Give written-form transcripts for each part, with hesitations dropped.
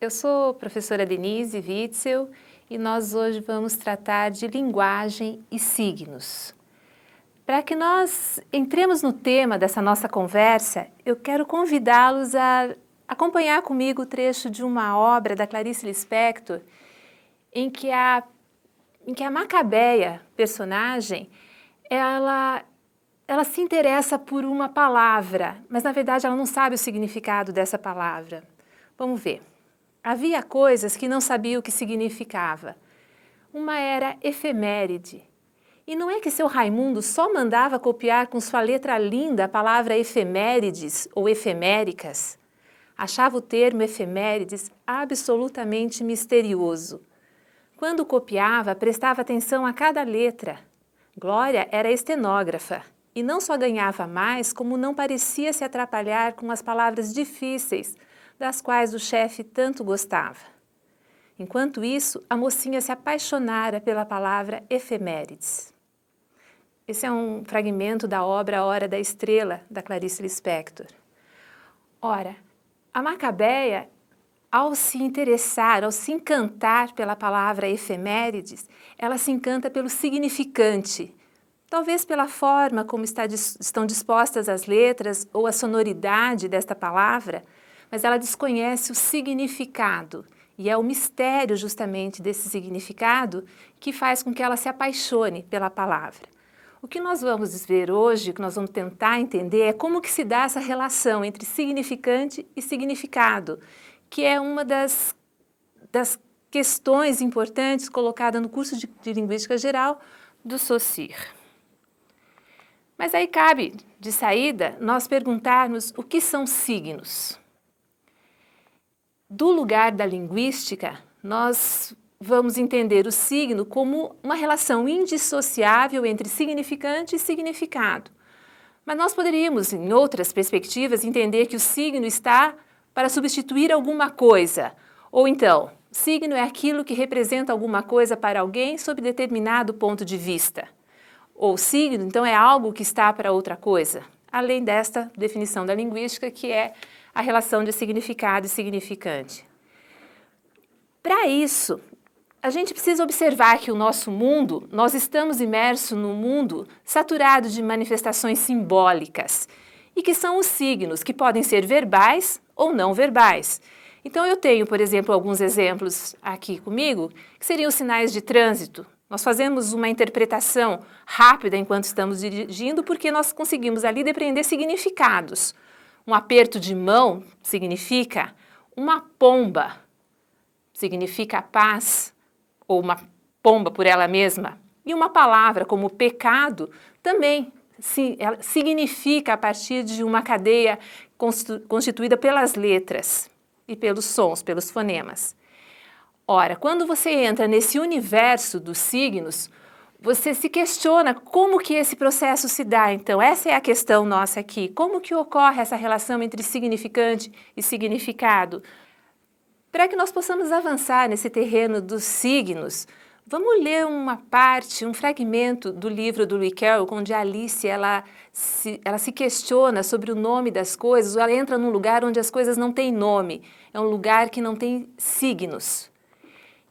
Eu sou professora Denise Witzel e nós hoje vamos tratar de linguagem e signos. Para que nós entremos no tema dessa nossa conversa, eu quero convidá-los a acompanhar comigo o trecho de uma obra da Clarice Lispector em que a Macabeia, personagem, ela se interessa por uma palavra, mas na verdade ela não sabe o significado dessa palavra. Vamos ver. Havia coisas que não sabia o que significava. Uma era efeméride. E não é que seu Raimundo só mandava copiar com sua letra linda a palavra efemérides ou efeméricas. Achava o termo efemérides absolutamente misterioso. Quando copiava, prestava atenção a cada letra. Glória era estenógrafa e não só ganhava mais, como não parecia se atrapalhar com as palavras difíceis, das quais o chefe tanto gostava. Enquanto isso, a mocinha se apaixonara pela palavra efemérides. Esse é um fragmento da obra A Hora da Estrela, da Clarice Lispector. Ora, a Macabeia, ao se interessar, ao se encantar pela palavra efemérides, ela se encanta pelo significante, talvez pela forma como estão dispostas as letras ou a sonoridade desta palavra, mas ela desconhece o significado, e é o mistério justamente desse significado que faz com que ela se apaixone pela palavra. O que nós vamos ver hoje, o que nós vamos tentar entender é como que se dá essa relação entre significante e significado, que é uma das questões importantes colocada no curso de Linguística Geral do Saussure. Mas aí cabe, de saída, nós perguntarmos o que são signos. Do lugar da linguística, nós vamos entender o signo como uma relação indissociável entre significante e significado. Mas nós poderíamos, em outras perspectivas, entender que o signo está para substituir alguma coisa. Ou então, signo é aquilo que representa alguma coisa para alguém sob determinado ponto de vista. Ou signo, então, é algo que está para outra coisa, além desta definição da linguística, que é a relação de significado e significante. Para isso, a gente precisa observar que o nosso mundo, nós estamos imersos num mundo saturado de manifestações simbólicas, e que são os signos, que podem ser verbais ou não verbais. Então eu tenho, por exemplo, alguns exemplos aqui comigo, que seriam os sinais de trânsito. Nós fazemos uma interpretação rápida enquanto estamos dirigindo, porque nós conseguimos ali depreender significados. Um aperto de mão significa uma pomba, significa paz, ou uma pomba por ela mesma. E uma palavra como pecado também significa a partir de uma cadeia constituída pelas letras e pelos sons, pelos fonemas. Ora, quando você entra nesse universo dos signos, você se questiona como que esse processo se dá. Então, essa é a questão nossa aqui. Como que ocorre essa relação entre significante e significado? Para que nós possamos avançar nesse terreno dos signos, vamos ler uma parte, um fragmento do livro do Lewis Carroll, onde a Alice ela se questiona sobre o nome das coisas, ou ela entra num lugar onde as coisas não têm nome, é um lugar que não tem signos.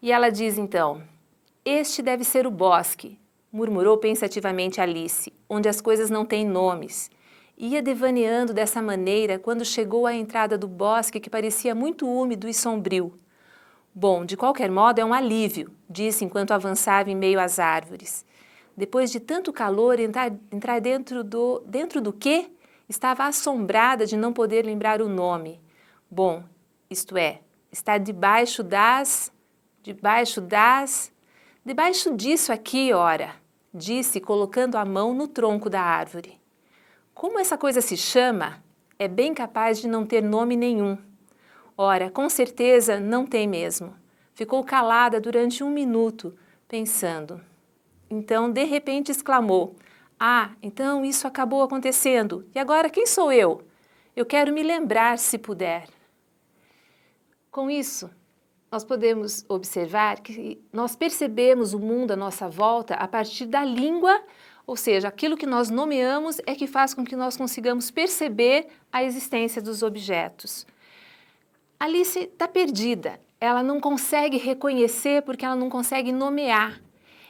E ela diz então: "Este deve ser o bosque", murmurou pensativamente Alice, "onde as coisas não têm nomes." Ia devaneando dessa maneira quando chegou à entrada do bosque, que parecia muito úmido e sombrio. "Bom, de qualquer modo é um alívio", disse enquanto avançava em meio às árvores. Depois de tanto calor, entrar dentro do quê? Estava assombrada de não poder lembrar o nome. Bom, isto é, estar debaixo disso aqui, ora, disse colocando a mão no tronco da árvore. Como essa coisa se chama, é bem capaz de não ter nome nenhum. Ora, com certeza não tem mesmo. Ficou calada durante 1 minuto, pensando. Então, de repente, exclamou: "Ah, então isso acabou acontecendo. E agora quem sou eu? Eu quero me lembrar, se puder." Com isso, nós podemos observar que nós percebemos o mundo à nossa volta a partir da língua, ou seja, aquilo que nós nomeamos é que faz com que nós consigamos perceber a existência dos objetos. Alice está perdida, ela não consegue reconhecer porque ela não consegue nomear.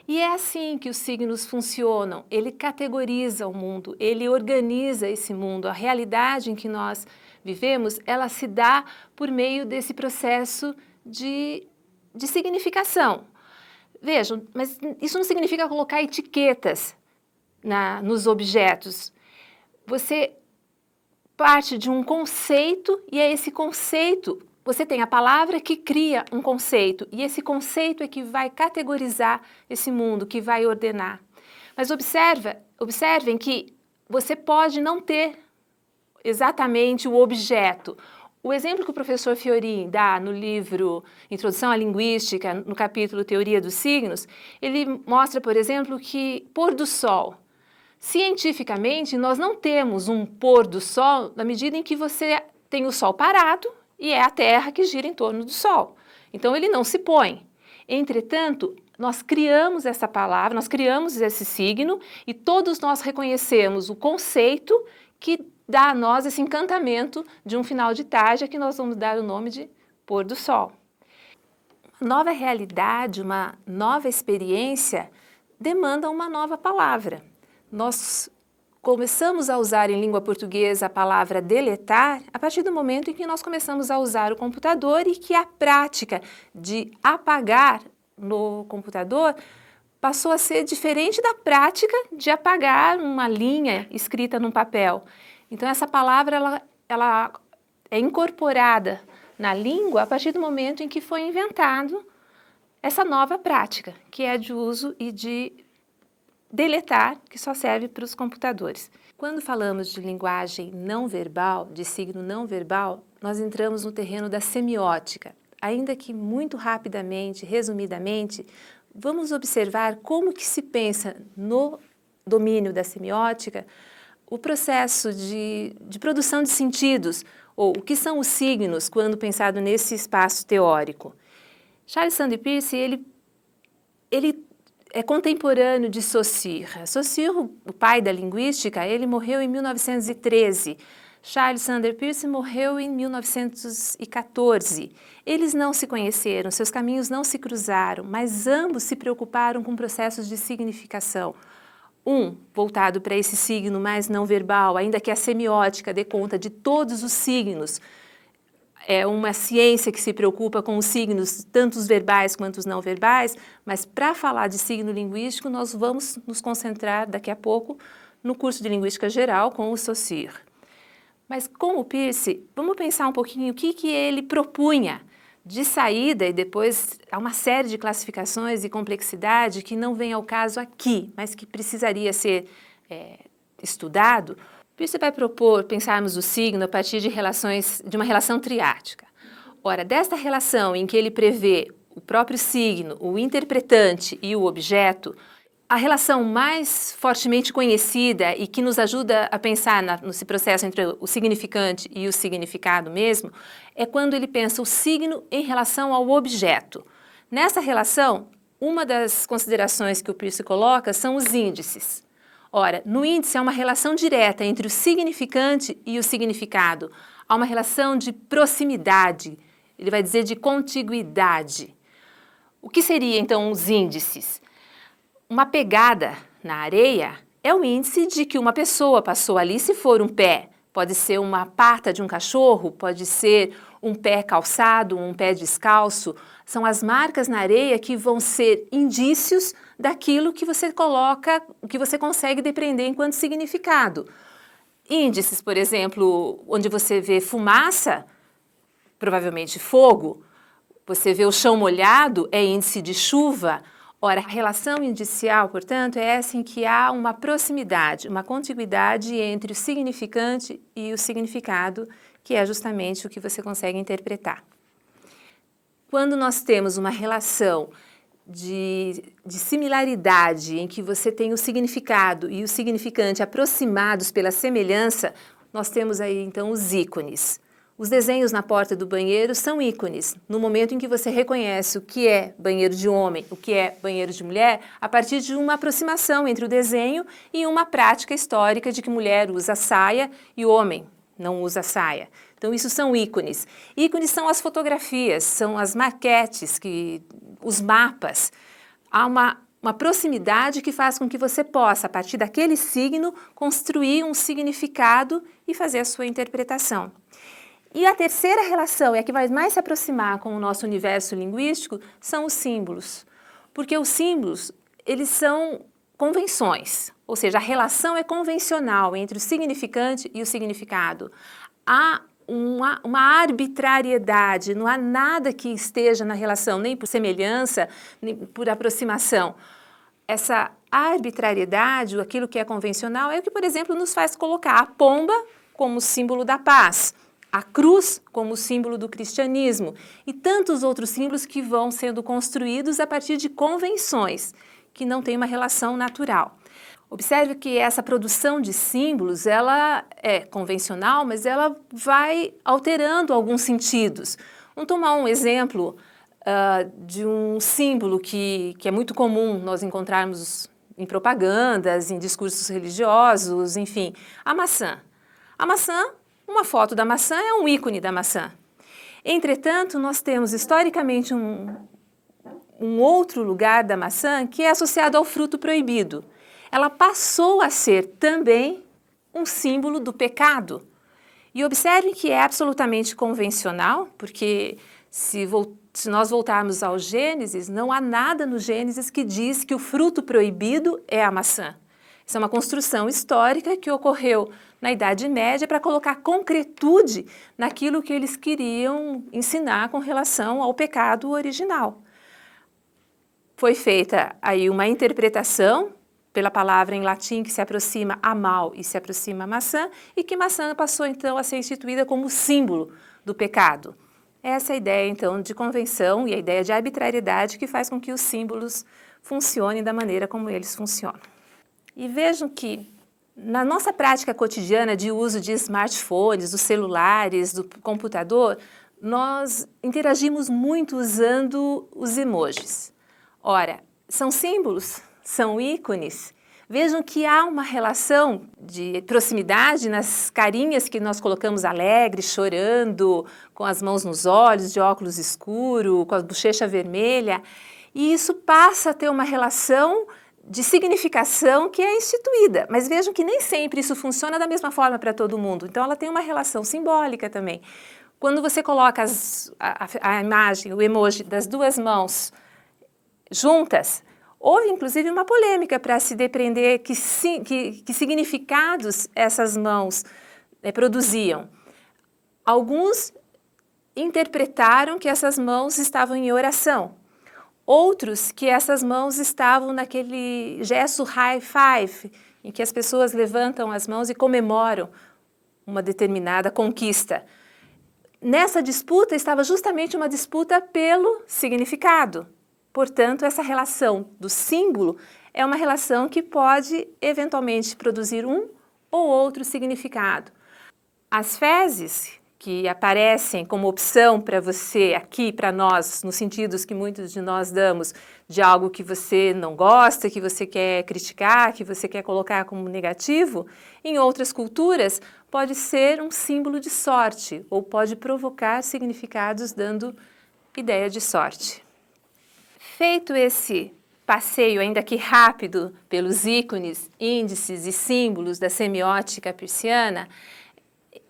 E é assim que os signos funcionam, ele categoriza o mundo, ele organiza esse mundo. A realidade em que nós vivemos, ela se dá por meio desse processo de significação. Vejam, mas isso não significa colocar etiquetas nos objetos. Você parte de um conceito e é esse conceito, você tem a palavra que cria um conceito e esse conceito é que vai categorizar esse mundo, que vai ordenar. Mas observem que você pode não ter exatamente o objeto. O exemplo que o professor Fiorin dá no livro Introdução à Linguística, no capítulo Teoria dos Signos, ele mostra, por exemplo, que pôr do sol. Cientificamente, nós não temos um pôr do sol na medida em que você tem o sol parado e é a Terra que gira em torno do sol. Então, ele não se põe. Entretanto, nós criamos essa palavra, nós criamos esse signo e todos nós reconhecemos o conceito que dá a nós esse encantamento de um final de tarde, a que nós vamos dar o nome de pôr do sol. Uma nova realidade, uma nova experiência demanda uma nova palavra. Nós começamos a usar em língua portuguesa a palavra deletar a partir do momento em que nós começamos a usar o computador e que a prática de apagar no computador passou a ser diferente da prática de apagar uma linha escrita num papel. Então, essa palavra ela é incorporada na língua a partir do momento em que foi inventado essa nova prática, que é de uso e de deletar, que só serve para os computadores. Quando falamos de linguagem não verbal, de signo não verbal, nós entramos no terreno da semiótica. Ainda que muito rapidamente, resumidamente, vamos observar como que se pensa no domínio da semiótica o processo de produção de sentidos, ou o que são os signos quando pensado nesse espaço teórico. Charles Sanders Peirce, ele é contemporâneo de Saussure. Saussure, o pai da linguística, ele morreu em 1913. Charles Sanders Peirce morreu em 1914. Eles não se conheceram, seus caminhos não se cruzaram, mas ambos se preocuparam com processos de significação. Um voltado para esse signo mais não verbal, ainda que a semiótica dê conta de todos os signos. É uma ciência que se preocupa com os signos, tanto os verbais quanto os não verbais, mas para falar de signo linguístico, nós vamos nos concentrar daqui a pouco no curso de Linguística Geral com o Saussure. Mas com o Peirce, vamos pensar um pouquinho o que ele propunha de saída, e depois há uma série de classificações e complexidade que não vem ao caso aqui, mas que precisaria ser estudado. Peirce vai propor pensarmos o signo a partir de uma relação triádica. Ora, desta relação em que ele prevê o próprio signo, o interpretante e o objeto, a relação mais fortemente conhecida e que nos ajuda a pensar nesse processo entre o significante e o significado mesmo, é quando ele pensa o signo em relação ao objeto. Nessa relação, uma das considerações que o Peirce coloca são os índices. Ora, no índice há uma relação direta entre o significante e o significado. Há uma relação de proximidade, ele vai dizer de contiguidade. O que seriam então os índices? Uma pegada na areia é o índice de que uma pessoa passou ali se for um pé. Pode ser uma pata de um cachorro, pode ser um pé calçado, um pé descalço. São as marcas na areia que vão ser indícios daquilo que você coloca, que você consegue depreender enquanto significado. Índices, por exemplo, onde você vê fumaça, provavelmente fogo, você vê o chão molhado, é índice de chuva. Ora, a relação indicial, portanto, é essa em que há uma proximidade, uma contiguidade entre o significante e o significado, que é justamente o que você consegue interpretar. Quando nós temos uma relação de similaridade, em que você tem o significado e o significante aproximados pela semelhança, nós temos aí, então, os ícones. Os desenhos na porta do banheiro são ícones. No momento em que você reconhece o que é banheiro de homem, o que é banheiro de mulher, a partir de uma aproximação entre o desenho e uma prática histórica de que mulher usa saia e homem não usa saia. Então, isso são ícones. Ícones são as fotografias, são as maquetes, os mapas. Há uma proximidade que faz com que você possa, a partir daquele signo, construir um significado e fazer a sua interpretação. E a terceira relação, e a que vai mais se aproximar com o nosso universo linguístico, são os símbolos. Porque os símbolos, eles são convenções, ou seja, a relação é convencional entre o significante e o significado. Há uma arbitrariedade, não há nada que esteja na relação, nem por semelhança, nem por aproximação. Essa arbitrariedade, aquilo que é convencional, é o que, por exemplo, nos faz colocar a pomba como símbolo da paz, a cruz como símbolo do cristianismo e tantos outros símbolos que vão sendo construídos a partir de convenções, que não têm uma relação natural. Observe que essa produção de símbolos, ela é convencional, mas ela vai alterando alguns sentidos. Vamos tomar um exemplo de um símbolo que é muito comum nós encontrarmos em propagandas, em discursos religiosos, enfim, a maçã. A maçã, uma foto da maçã é um ícone da maçã. Entretanto, nós temos historicamente um outro lugar da maçã que é associado ao fruto proibido. Ela passou a ser também um símbolo do pecado. E observe que é absolutamente convencional, porque se nós voltarmos ao Gênesis, não há nada no Gênesis que diz que o fruto proibido é a maçã. Isso é uma construção histórica que ocorreu na Idade Média para colocar concretude naquilo que eles queriam ensinar com relação ao pecado original. Foi feita aí uma interpretação pela palavra em latim que se aproxima a mal e se aproxima a maçã, e que maçã passou então a ser instituída como símbolo do pecado. Essa é a ideia então de convenção e a ideia de arbitrariedade que faz com que os símbolos funcionem da maneira como eles funcionam. E vejam que na nossa prática cotidiana de uso de smartphones, dos celulares, do computador, nós interagimos muito usando os emojis. Ora, são símbolos? São ícones. Vejam que há uma relação de proximidade nas carinhas que nós colocamos alegre, chorando, com as mãos nos olhos, de óculos escuros, com a bochecha vermelha. E isso passa a ter uma relação de significação que é instituída. Mas vejam que nem sempre isso funciona da mesma forma para todo mundo. Então ela tem uma relação simbólica também. Quando você coloca a imagem, o emoji das duas mãos juntas, houve, inclusive, uma polêmica para se depreender que significados essas mãos produziam. Alguns interpretaram que essas mãos estavam em oração. Outros que essas mãos estavam naquele gesto high five, em que as pessoas levantam as mãos e comemoram uma determinada conquista. Nessa disputa estava justamente uma disputa pelo significado. Portanto, essa relação do símbolo é uma relação que pode, eventualmente, produzir um ou outro significado. As fezes que aparecem como opção para você, aqui para nós, nos sentidos que muitos de nós damos, de algo que você não gosta, que você quer criticar, que você quer colocar como negativo, em outras culturas pode ser um símbolo de sorte ou pode provocar significados dando ideia de sorte. Feito esse passeio, ainda que rápido, pelos ícones, índices e símbolos da semiótica persiana,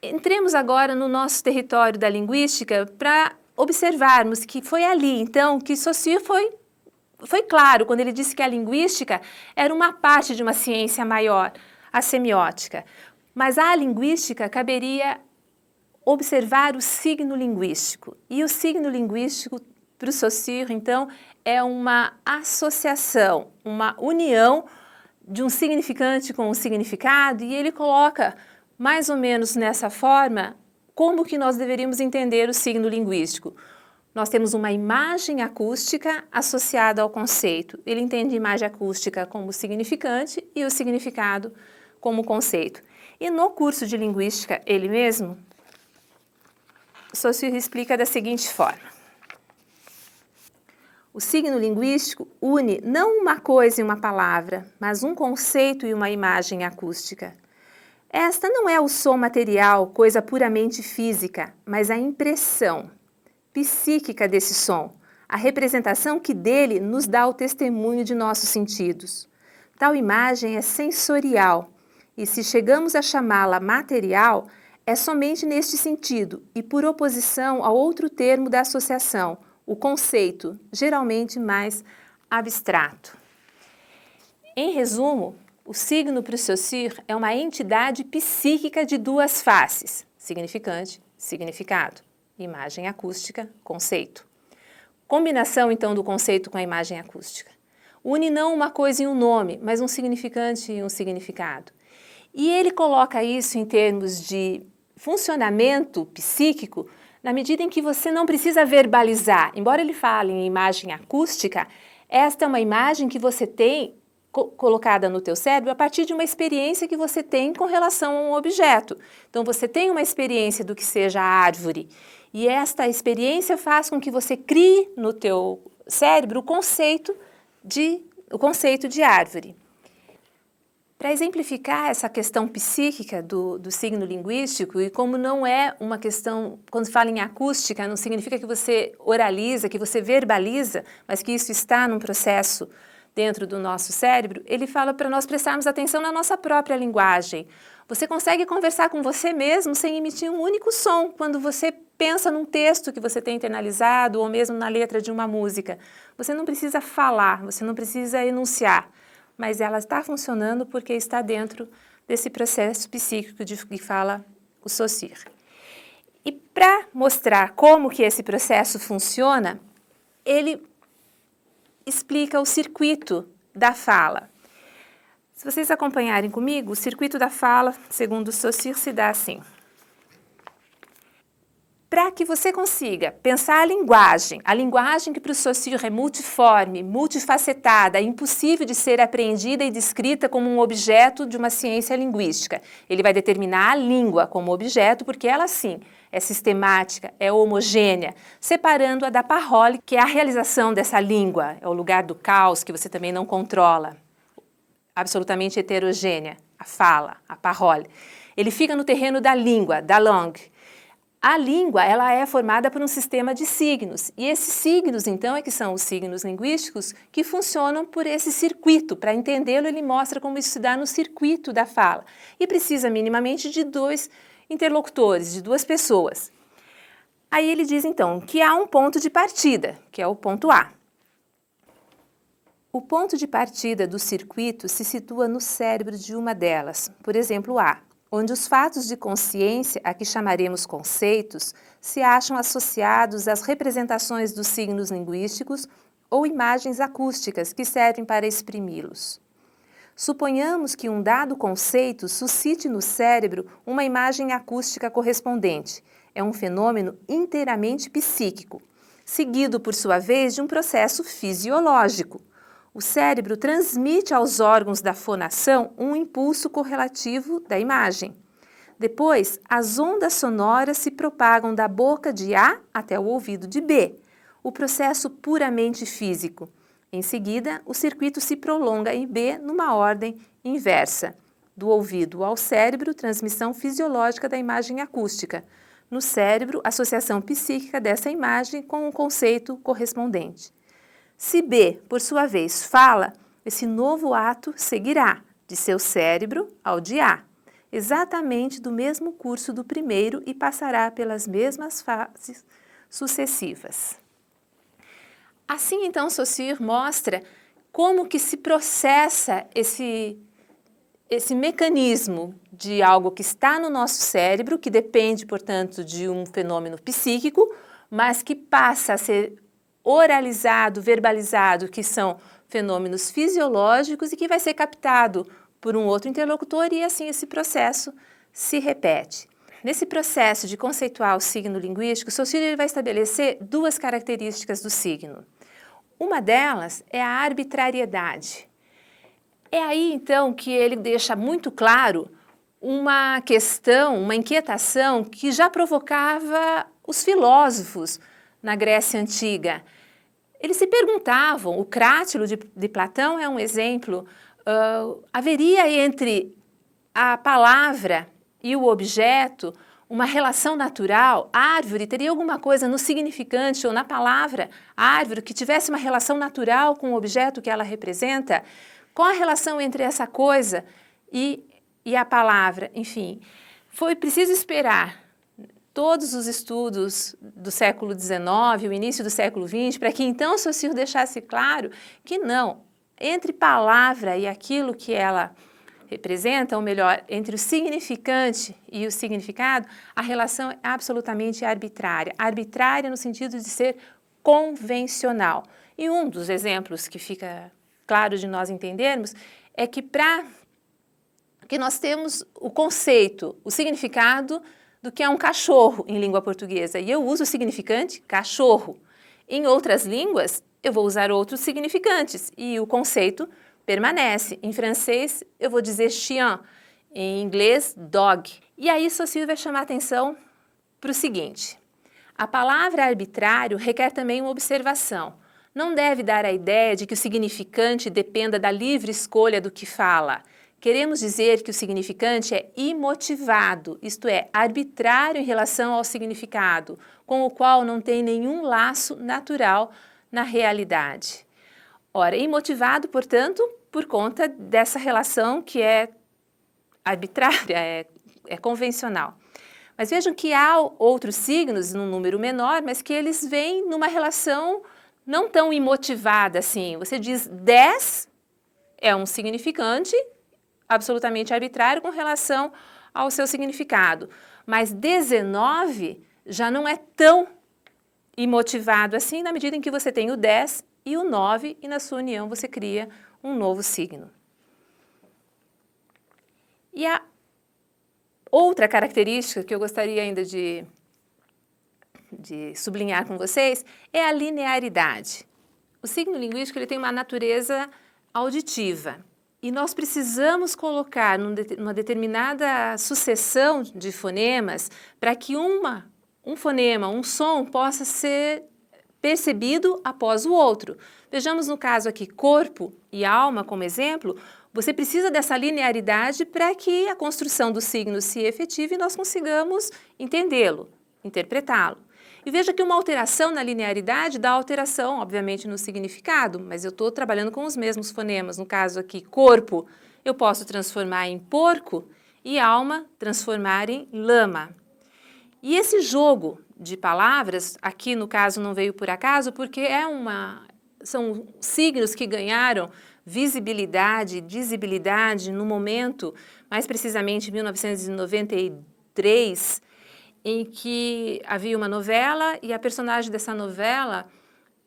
entremos agora no nosso território da linguística para observarmos que foi ali, então, que Saussure foi claro quando ele disse que a linguística era uma parte de uma ciência maior, a semiótica. Mas à linguística caberia observar o signo linguístico. E o signo linguístico, para o Saussure, então, é uma associação, uma união de um significante com um significado, e ele coloca mais ou menos nessa forma como que nós deveríamos entender o signo linguístico. Nós temos uma imagem acústica associada ao conceito. Ele entende a imagem acústica como significante e o significado como conceito. E no curso de linguística, ele mesmo, Saussure explica da seguinte forma. O signo linguístico une não uma coisa e uma palavra, mas um conceito e uma imagem acústica. Esta não é o som material, coisa puramente física, mas a impressão psíquica desse som, a representação que dele nos dá o testemunho de nossos sentidos. Tal imagem é sensorial, e se chegamos a chamá-la material, é somente neste sentido e por oposição ao outro termo da associação, o conceito, geralmente mais abstrato. Em resumo, o signo para o Saussure é uma entidade psíquica de duas faces, significante, significado, imagem acústica, conceito. Combinação, então, do conceito com a imagem acústica. Une não uma coisa em um nome, mas um significante e um significado. E ele coloca isso em termos de funcionamento psíquico, na medida em que você não precisa verbalizar. Embora ele fale em imagem acústica, esta é uma imagem que você tem colocada no teu cérebro a partir de uma experiência que você tem com relação a um objeto. Então, você tem uma experiência do que seja a árvore, e esta experiência faz com que você crie no teu cérebro o conceito de árvore. Para exemplificar essa questão psíquica do signo linguístico, e como não é uma questão, quando se fala em acústica, não significa que você oraliza, que você verbaliza, mas que isso está num processo dentro do nosso cérebro, ele fala para nós prestarmos atenção na nossa própria linguagem. Você consegue conversar com você mesmo sem emitir um único som quando você pensa num texto que você tem internalizado ou mesmo na letra de uma música. Você não precisa falar, você não precisa enunciar, mas ela está funcionando porque está dentro desse processo psíquico de que fala o Saussure. E para mostrar como que esse processo funciona, ele explica o circuito da fala. Se vocês acompanharem comigo, o circuito da fala, segundo o Saussure, se dá assim. Para que você consiga pensar a linguagem que para o Saussure é multiforme, multifacetada, impossível de ser apreendida e descrita como um objeto de uma ciência linguística. Ele vai determinar a língua como objeto porque ela, sim, é sistemática, é homogênea, separando-a da parole, que é a realização dessa língua, é o lugar do caos que você também não controla, absolutamente heterogênea, a fala, a parole. Ele fica no terreno da língua, da langue. A língua, ela é formada por um sistema de signos, e esses signos, então, é que são os signos linguísticos que funcionam por esse circuito. Para entendê-lo, ele mostra como isso se dá no circuito da fala. E precisa minimamente de dois interlocutores, de duas pessoas. Aí ele diz, então, que há um ponto de partida, que é o ponto A. O ponto de partida do circuito se situa no cérebro de uma delas, por exemplo, A, onde os fatos de consciência, a que chamaremos conceitos, se acham associados às representações dos signos linguísticos ou imagens acústicas que servem para exprimi-los. Suponhamos que um dado conceito suscite no cérebro uma imagem acústica correspondente. É um fenômeno inteiramente psíquico, seguido, por sua vez, de um processo fisiológico. O cérebro transmite aos órgãos da fonação um impulso correlativo da imagem. Depois, as ondas sonoras se propagam da boca de A até o ouvido de B, o processo puramente físico. Em seguida, o circuito se prolonga em B numa ordem inversa. Do ouvido ao cérebro, transmissão fisiológica da imagem acústica. No cérebro, associação psíquica dessa imagem com um conceito correspondente. Se B, por sua vez, fala, esse novo ato seguirá de seu cérebro ao de A, exatamente do mesmo curso do primeiro e passará pelas mesmas fases sucessivas. Assim, então, Saussure mostra como que se processa esse mecanismo de algo que está no nosso cérebro, que depende, portanto, de um fenômeno psíquico, mas que passa a ser oralizado, verbalizado, que são fenômenos fisiológicos e que vai ser captado por um outro interlocutor e assim esse processo se repete. Nesse processo de conceituar o signo linguístico, Saussure vai estabelecer duas características do signo. Uma delas é a arbitrariedade. É aí, então, que ele deixa muito claro uma questão, uma inquietação que já provocava os filósofos na Grécia Antiga. Eles se perguntavam, o Crátilo de Platão é um exemplo, haveria entre a palavra e o objeto uma relação natural, a árvore teria alguma coisa no significante ou na palavra árvore que tivesse uma relação natural com o objeto que ela representa? Qual a relação entre essa coisa e a palavra? Enfim, foi preciso esperar todos os estudos do século XIX, o início do século XX, para que então Saussure deixasse claro que não, entre palavra e aquilo que ela representa, ou melhor, entre o significante e o significado, a relação é absolutamente arbitrária. Arbitrária no sentido de ser convencional. E um dos exemplos que fica claro de nós entendermos é que nós temos o conceito, o significado do que é um cachorro em língua portuguesa. E eu uso o significante cachorro. Em outras línguas, eu vou usar outros significantes e o conceito permanece. Em francês, eu vou dizer chien, em inglês, dog. E aí, Saussure vai chamar a atenção para o seguinte: a palavra arbitrário requer também uma observação. Não deve dar a ideia de que o significante dependa da livre escolha do que fala. Queremos dizer que o significante é imotivado, isto é, arbitrário em relação ao significado, com o qual não tem nenhum laço natural na realidade. Ora, imotivado, portanto, por conta dessa relação que é arbitrária, é convencional. Mas vejam que há outros signos, num número menor, mas que eles vêm numa relação não tão imotivada assim. Você diz 10 é um significante absolutamente arbitrário com relação ao seu significado, mas 19 já não é tão imotivado assim, na medida em que você tem o 10 e o 9, e na sua união você cria um novo signo. E a outra característica que eu gostaria ainda de sublinhar com vocês é a linearidade. O signo linguístico ele tem uma natureza auditiva e nós precisamos colocar numa determinada sucessão de fonemas para que um fonema, um som possa ser percebido após o outro. Vejamos no caso aqui, corpo e alma como exemplo, você precisa dessa linearidade para que a construção do signo se efetive e nós consigamos entendê-lo, interpretá-lo. E veja que uma alteração na linearidade dá alteração, obviamente, no significado, mas eu estou trabalhando com os mesmos fonemas. No caso aqui, corpo, eu posso transformar em porco e alma transformar em lama. E esse jogo de palavras, aqui no caso não veio por acaso, porque são signos que ganharam visibilidade, dizibilidade no momento, mais precisamente em 1993, em que havia uma novela e a personagem dessa novela,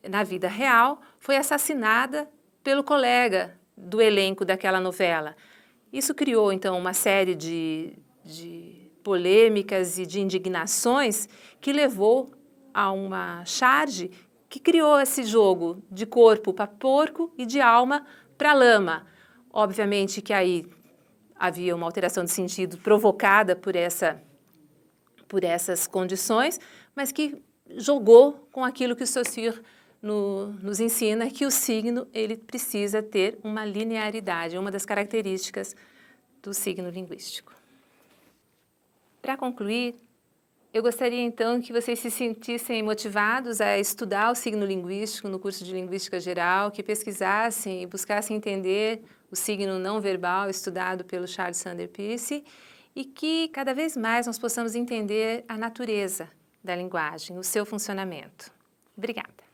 na vida real, foi assassinada pelo colega do elenco daquela novela. Isso criou, então, uma série de polêmicas e de indignações que levou a uma charge que criou esse jogo de corpo para porco e de alma para lama. Obviamente que aí havia uma alteração de sentido provocada por essas condições, mas que jogou com aquilo que o Saussure nos ensina, que o signo ele precisa ter uma linearidade, uma das características do signo linguístico. Para concluir, eu gostaria então que vocês se sentissem motivados a estudar o signo linguístico no curso de Linguística Geral, que pesquisassem e buscassem entender o signo não verbal estudado pelo Charles Sanders Peirce e que cada vez mais nós possamos entender a natureza da linguagem, o seu funcionamento. Obrigada.